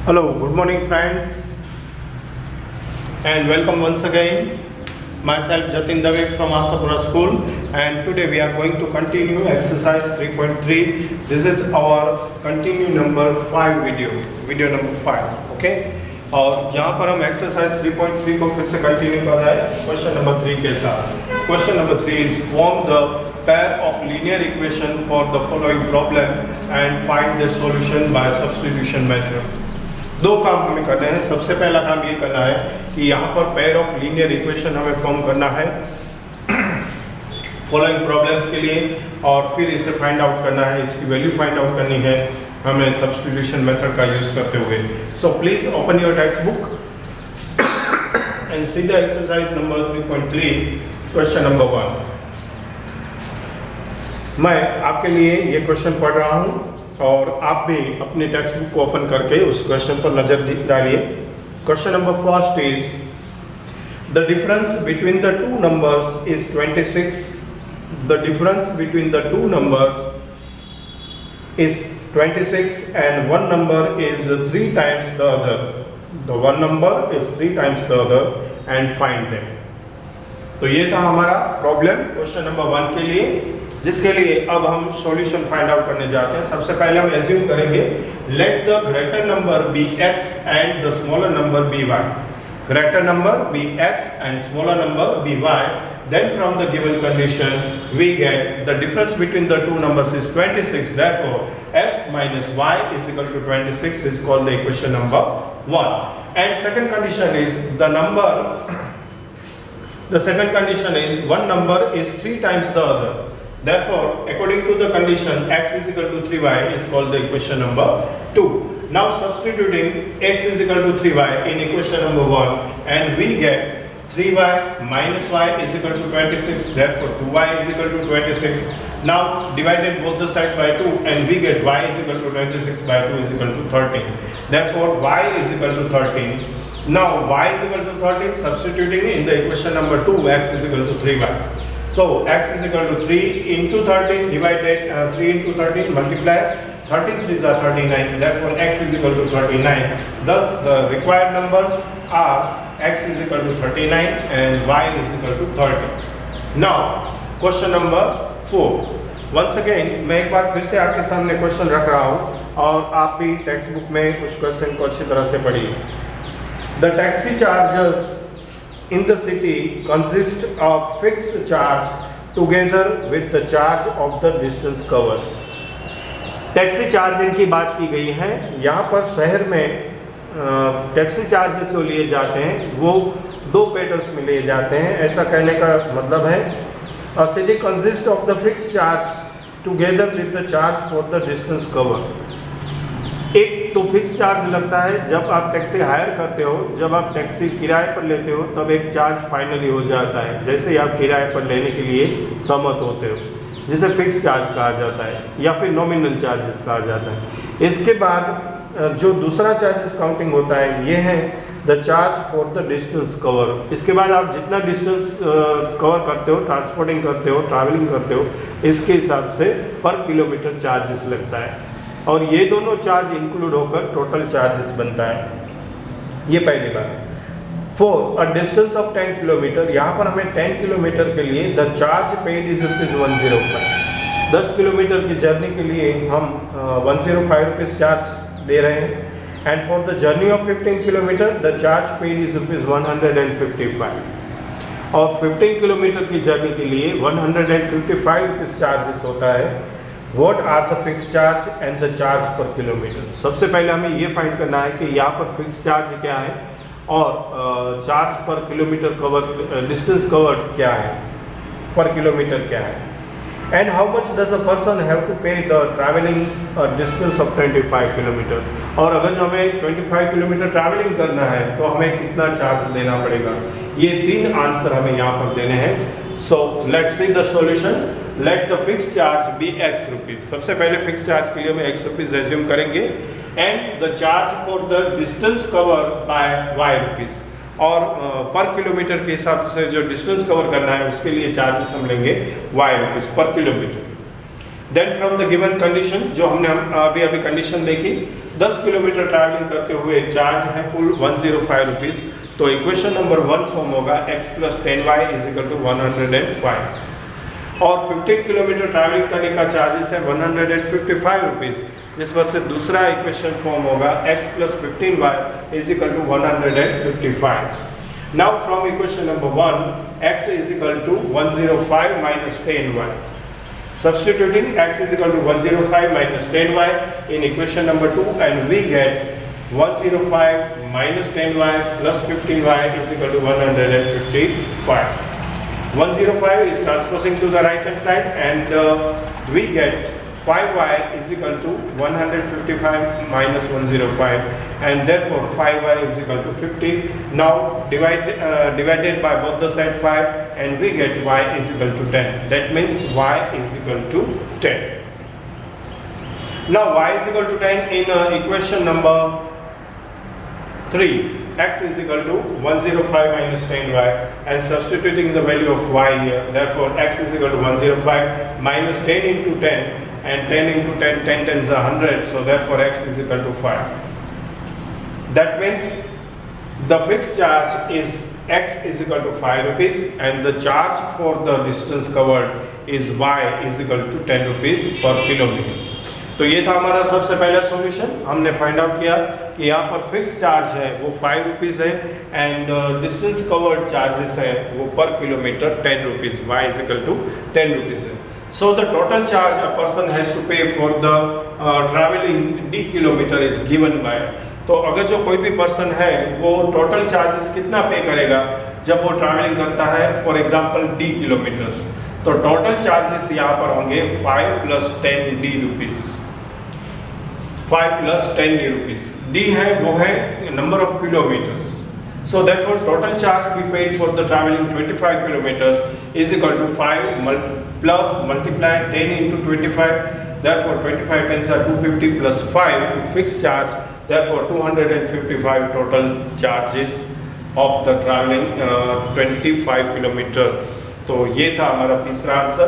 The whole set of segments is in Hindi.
Hello, good morning friends and welcome once again. Myself Jatin Dave from Asapura School, and today we are going to continue exercise 3.3. This is our continue number 5 video number 5. Okay, और यहाँ पर हम exercise 3.3 को फिर से continue कर रहे हैं क्वेश्चन नंबर 3 के साथ. Question number 3 is form the pair of linear equation for the following problem and find their solution by substitution method. दो काम हमें करने हैं. सबसे पहला काम ये करना है कि यहाँ पर पेयर ऑफ लीनियर इक्वेशन हमें फॉर्म करना है फॉलोइंग प्रॉब्लम्स के लिए, और फिर इसे फाइंड आउट करना है, इसकी वैल्यू फाइंड आउट करनी है हमें सब्स्टिट्यूशन मेथड का यूज करते हुए. So please open your text book and see the exercise number 3.3 question number 1. मैं आपके लिए ये क्वेश्चन पढ़ रहा हूँ और आप भी अपनी टेक्स्ट बुक को ओपन करके उस क्वेश्चन पर नजर डालिए. Question number first is the difference between the two numbers is 26. The difference between the two numbers is 26 and one number is 3 times the other. The one number is 3 times the other and find them. तो ये था हमारा प्रॉब्लम क्वेश्चन नंबर 1 के लिए, जिसके लिए अब हम सॉल्यूशन फाइंड आउट करने जाते हैं. सबसे पहले हम एज्यूम करेंगे let the greater number be x and the smaller number be y. Greater number be x and smaller number be y. Then from the given condition we get the difference between the two numbers is 26. Therefore x minus y is equal to 26 is called the equation number 1. And second condition is the second condition is one number is 3 times the other. Therefore, according to the condition x is equal to 3y is called the equation number 2. Now substituting x is equal to 3y in equation number 1 and we get 3y minus y is equal to 26. Therefore 2y is equal to 26. Now divided both the sides by 2 and we get y is equal to 26 by 2 is equal to 13. Therefore y is equal to 13. Now y is equal to 13, substituting in the equation number 2 x is equal to 3y. So x is equal to 3 into 13 divided 3 into 13 multiply 13 3s are 39. Therefore x is equal to 39. Thus the required numbers are x is equal to 39 and y is equal to 30. Now question number 4. Once again मैं एक बार फिर से आपके सामने क्वेश्चन रख रहा हूँ और आप भी टेक्स्ट बुक में उस क्वेश्चन को अच्छी तरह से पढ़िए. The taxi charges in the city consist of fixed charge together with the charge of the distance covered. Taxi charging की बात की गई है. यहाँ पर शहर में टैक्सी चार्जेस जो लिए जाते हैं वो दो पैटर्न्स में लिए जाते हैं. ऐसा कहने का मतलब है a city consists of the fixed charge together with the charge for the distance covered. एक तो फिक्स चार्ज लगता है जब आप टैक्सी हायर करते हो, जब आप टैक्सी किराए पर लेते हो तब एक चार्ज फाइनली हो जाता है जैसे ही आप किराए पर लेने के लिए सहमत होते हो, जिसे फिक्स चार्ज कहा जाता है या फिर नॉमिनल चार्जेस कहा जाता है. इसके बाद जो दूसरा चार्जेस काउंटिंग होता है ये है the charge for the distance cover. इसके बाद आप जितना डिस्टेंस कवर करते हो, ट्रांसपोर्टिंग करते हो, ट्रैवलिंग करते हो, इसके हिसाब से पर किलोमीटर चार्जेस लगता है और ये दोनों चार्ज इंक्लूड होकर टोटल चार्जेस बनता है. ये पहली बात. For a distance of 10 kilometre, यहाँ पर हमें 10 किलोमीटर के लिए the charge paid is ₹105. 10 kilometre की जर्नी के लिए हम 105 रुपीज़ चार्ज दे रहे हैं. And for the journey of 15 kilometre the charge paid is ₹155. और 15 किलोमीटर की जर्नी के लिए 155 रुपीज़ चार्जेस होता है. What are the fixed charge and the charge per kilometer? सबसे पहले हमें ये फाइंड करना है कि यहाँ पर फिक्स चार्ज क्या है और चार्ज पर किलोमीटर कवर, डिस्टेंस कवर्ड क्या है, पर किलोमीटर क्या है. And how much does a person have to pay the travelling distance of 25 kilometre. और अगर जो हमें 25 किलोमीटर ट्रैवलिंग करना है तो हमें कितना चार्ज देना पड़ेगा. ये 3 आंसर हमें यहाँ पर देने हैं. So let's see the solution. Let the fix charge be x rupees. सबसे पहले फिक्स चार्ज के लिए हम x रुपीज़ एज्यूम करेंगे and the charge for the distance cover by y rupees. और पर किलोमीटर के हिसाब से जो डिस्टेंस कवर करना है उसके लिए चार्जेस हम लेंगे y rupees per kilometre. Then from the given condition, जो हमने अभी कंडीशन देखी, 10 किलोमीटर ट्रैवलिंग करते हुए चार्ज है कुल 105 रुपीज, तो इक्वेशन नंबर 1 फॉर्म होगा x + 10y = 105, और 15 किलोमीटर ट्रैवलिंग करने का चार्जेस है 155 रुपीज, जिस पर से दूसरा इक्वेशन फॉर्म होगा x + 15y = 155. Now from equation number 1, x = 105 - 10y. Substituting x = 105 - 10y in equation number 2, and we get 105 - 10y + 15y = 155. 105 is transposing to the right hand side, and we get 5y = 155 - 105, and therefore 5y = 50. Now divided by both the side 5, and we get y = 10. That means y = 10. Now y = 10 in equation number 3, x = 105 - 10y, and substituting the value of y here, therefore x = 105 - 10 into 10, and 10 into 10, 10 tens are 100, so therefore x = 5. That means the fixed charge is x = 5 rupees, and the charge for the distance covered is y = 10 rupees per kilometer. तो ये था हमारा सबसे पहला सॉल्यूशन। हमने फाइंड आउट किया कि यहाँ पर फिक्स चार्ज है वो 5 रुपीज़ है, एंड डिस्टेंस कवर्ड चार्जेस है वो पर किलोमीटर 10 रुपीज़, y = 10 रुपीज़ है। So the total charge a person has to pay for the traveling d kilometer is given by. तो अगर जो कोई भी पर्सन है वो टोटल चार्जेस कितना पे करेगा जब वो ट्रैवलिंग करता है, फॉर एग्जांपल d किलोमीटर्स, तो टोटल चार्जेस यहाँ पर होंगे 5 + 10 d rupees, 5 + 10 d rupees. d है वो है number of kilometres, so therefore total charge we paid for the traveling 25 kilometers is equal to 5 plus multiply 10 into 25, therefore 25 tens are 250 plus 5 fixed charge, therefore 255 total charges of the traveling 25 kilometers। तो ये था हमारा तीसरा आंसर।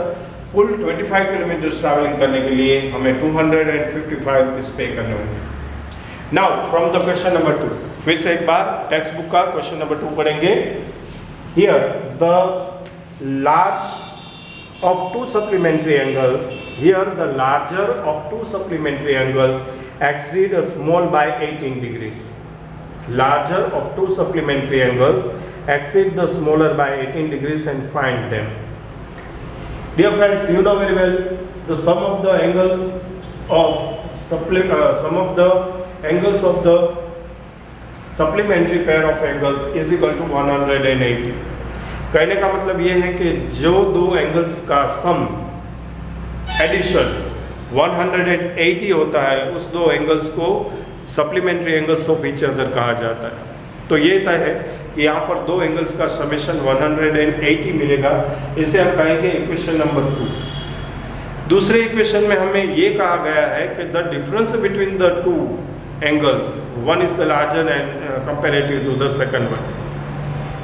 कुल 25 किलोमीटर ट्रैवलिंग करने के लिए हमें 255 रुपीज पे करने होंगे। Now from the question number 2, फिर से एक बार टेक्स्ट बुक का क्वेश्चन नंबर 2 पढ़ेंगे। Here the large of two supplementary angles, here the larger of two supplementary angles exceed a small by 18 degrees. Larger of two supplementary angles exceed the smaller by 18 degrees, and find them. Dear friends, you know very well the sum of the angles of the supplementary pair of angles is equal to 180. कहने का मतलब ये है कि जो दो एंगल्स का सम एडिशन 180 होता है, उस दो एंगल्स को supplementary angles of each other कहा जाता है। तो ये तय है कि यहाँ पर दो एंगल्स का समेशन 180 मिलेगा, इसे हम कहेंगे इक्वेशन नंबर 2। दूसरे इक्वेशन में हमें ये कहा गया है कि the difference between the two angles, one is the larger and comparative to the second one,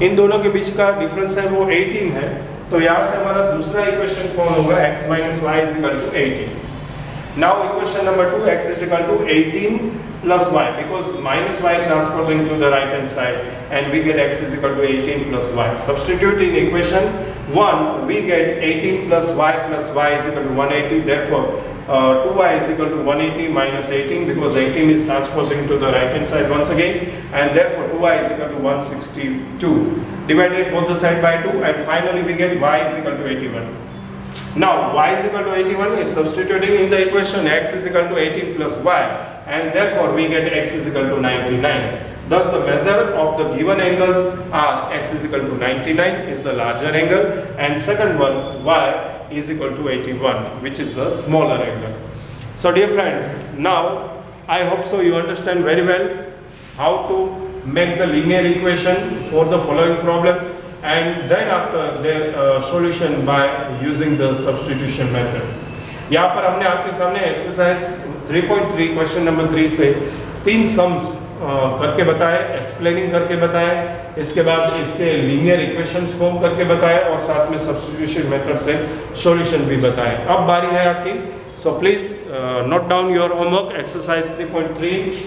इन दोनों के बीच का डिफरेंस है वो 18 है। तो यहाँ से हमारा दूसरा इक्वेशन फॉर्म होगा x - y = 18। Now equation number 2, x = 18 plus y, because minus y transposing to the right hand side, and we get x = 18 plus y. Substitute in equation 1, we get 18 plus y = 180, therefore 2y = 180 minus 18, because 18 is transposing to the right hand side once again, and therefore 2y = 162. Divided both the side by 2, and finally we get y = 81. Now y = 81 is substituting in the equation x = 18 plus y, and therefore we get x = 99. Thus the measure of the given angles are x = 99 is the larger angle, and second one y is equal to 81, which is the smaller angle. So dear friends, now I hope so you understand very well how to make the linear equation for the following problems, and then after their solution by using the substitution method. यहाँ पर हमने आपके सामने एक्सरसाइज 3.3 क्वेश्चन नंबर 3 से 3 सम्स करके बताए, एक्सप्लेनिंग करके बताए, इसके बाद इसके लीनियर इक्वेशन फॉर्म करके बताए, और साथ में सब्स्टिट्यूशन मेथड से सॉल्यूशन भी बताए। अब बारी है आपकी So please note down your homework exercise 3.3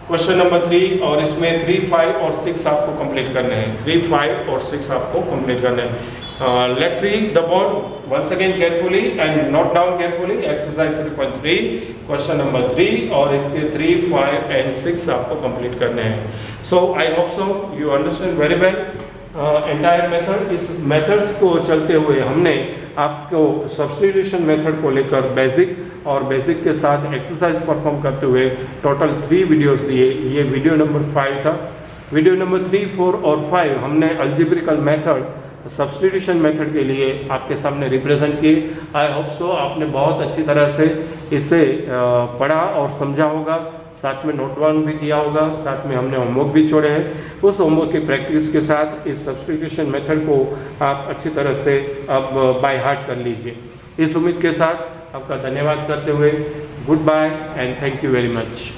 question number 3 और इसमें 3, 5 और 6 आपको कंप्लीट करने हैं। 3, 5 और 6 आपको कंप्लीट करने हैं। Let's see the board once again carefully and note down carefully exercise 3.3 question number 3 और इसके 3, 5 and 6 आपको कंप्लीट करने हैं। So I hope so you understand very well entire method। इस मेथड्स को चलते हुए हमने आपको सब्स्टिट्यूशन मेथड को लेकर बेसिक और बेसिक के साथ एक्सरसाइज परफॉर्म करते हुए टोटल 3 वीडियोस दिए। ये वीडियो नंबर 5 था। वीडियो नंबर 3, 4 और 5 हमने अलजेब्रिकल मेथड सब्स्टिट्यूशन मेथड के लिए आपके सामने रिप्रेजेंट किए। आई होप सो आपने बहुत अच्छी तरह से इसे पढ़ा और समझा होगा, साथ में नोट डाउन भी किया होगा, साथ में हमने होमवर्क भी छोड़े हैं। उस होमवर्क की प्रैक्टिस के साथ इस सब्स्टिट्यूशन मेथड को आप अच्छी तरह से अब बाय हार्ट कर लीजिए। इस उम्मीद के साथ आपका धन्यवाद करते हुए goodbye and thank you very much.